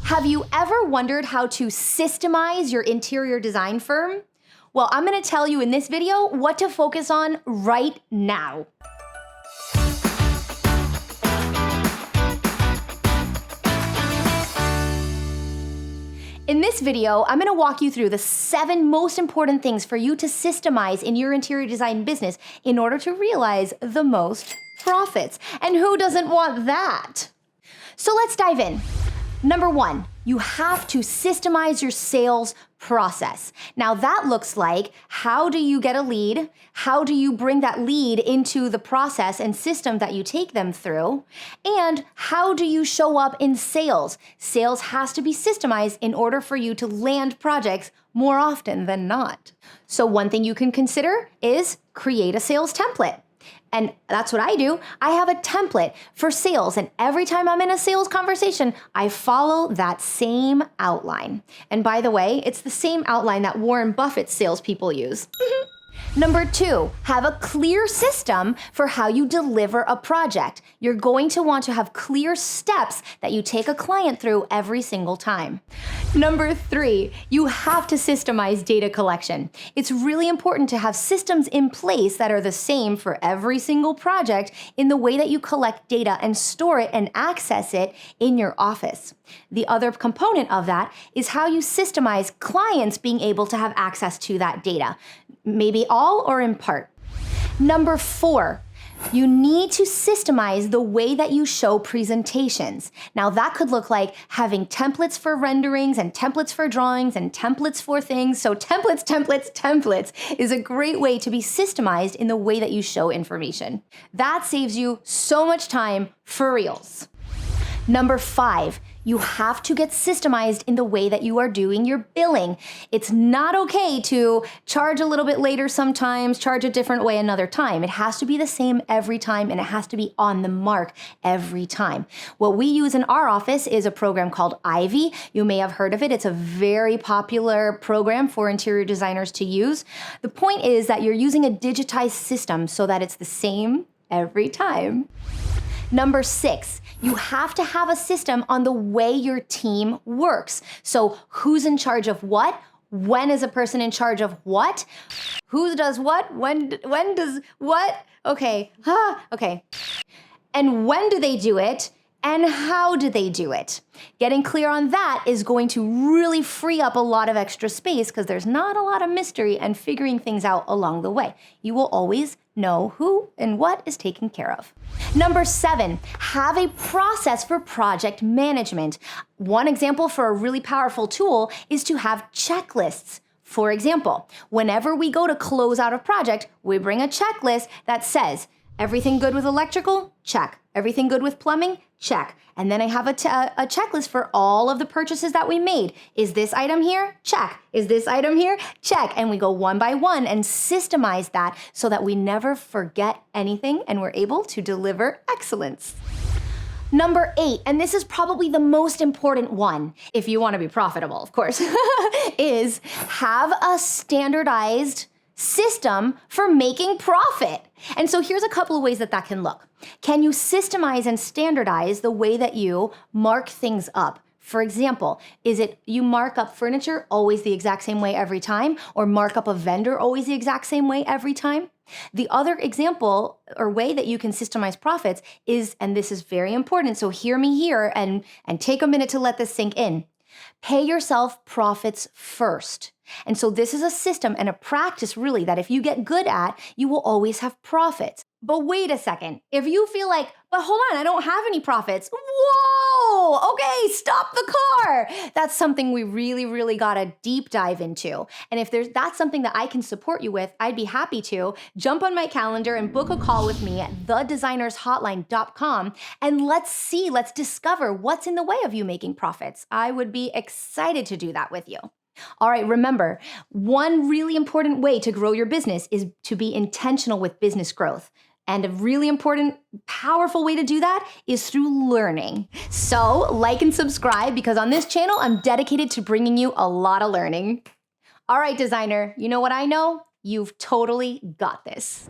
Have you ever wondered how to systemize your interior design firm? Well, I'm gonna tell you in this video what to focus on right now. In this video, I'm gonna walk you through the 7 most important things for you to systemize in your interior design business in order to realize the most profits. And who doesn't want that? So let's dive in. Number 1, you have to systemize your sales process. Now that looks like, how do you get a lead? How do you bring that lead into the process and system that you take them through? And how do you show up in sales? Sales has to be systemized in order for you to land projects more often than not. So one thing you can consider is create a sales template. And that's what I do. I have a template for sales, and every time I'm in a sales conversation, I follow that same outline. And by the way, it's the same outline that Warren Buffett's salespeople use. Number 2, have a clear system for how you deliver a project. You're going to want to have clear steps that you take a client through every single time. Number 3, you have to systemize data collection. It's really important to have systems in place that are the same for every single project in the way that you collect data and store it and access it in your office. The other component of that is how you systemize clients being able to have access to that data, maybe all or in part. Number 4, you need to systemize the way that you show presentations. Now that could look like having templates for renderings and templates for drawings and templates for things. So templates is a great way to be systemized in the way that you show information. That saves you so much time for reals. Number 5, you have to get systemized in the way that you are doing your billing. It's not okay to charge a little bit later sometimes, charge a different way another time. It has to be the same every time, and it has to be on the mark every time. What we use in our office is a program called Ivy. You may have heard of it. It's a very popular program for interior designers to use. The point is that you're using a digitized system so that it's the same every time. Number 6, you have to have a system on the way your team works. So who's in charge of what? When is a person in charge of what? Who does what? When does what? Okay, okay. And when do they do it? And how do they do it? Getting clear on that is going to really free up a lot of extra space because there's not a lot of mystery and figuring things out along the way. You will always know who and what is taken care of. Number 7, have a process for project management. One example for a really powerful tool is to have checklists. For example, whenever we go to close out a project, we bring a checklist that says, everything good with electrical? Check. Everything good with plumbing? Check. And then I have a checklist for all of the purchases that we made. Is this item here? Check. Is this item here? Check. And we go one by one and systemize that so that we never forget anything and we're able to deliver excellence. Number 8, and this is probably the most important one, if you want to be profitable, of course, is have a standardized system for making profit. And so here's a couple of ways that that can look. Can you systemize and standardize the way that you mark things up? For example, is it you mark up furniture always the exact same way every time, or mark up a vendor always the exact same way every time? The other example or way that you can systemize profits is, and this is very important, so hear me here and take a minute to let this sink in. Pay yourself profits first. And so this is a system and a practice really that if you get good at, you will always have profits. But wait a second, if you feel like, but hold on, I don't have any profits. Whoa, okay, stop the car. That's something we really gotta deep dive into. And if that's something that I can support you with, I'd be happy to jump on my calendar and book a call with me at thedesignershotline.com. And let's discover what's in the way of you making profits. I would be excited to do that with you. All right, remember, one really important way to grow your business is to be intentional with business growth. And a really important, powerful way to do that is through learning. So like and subscribe because on this channel, I'm dedicated to bringing you a lot of learning. All right, designer, you know what I know? You've totally got this.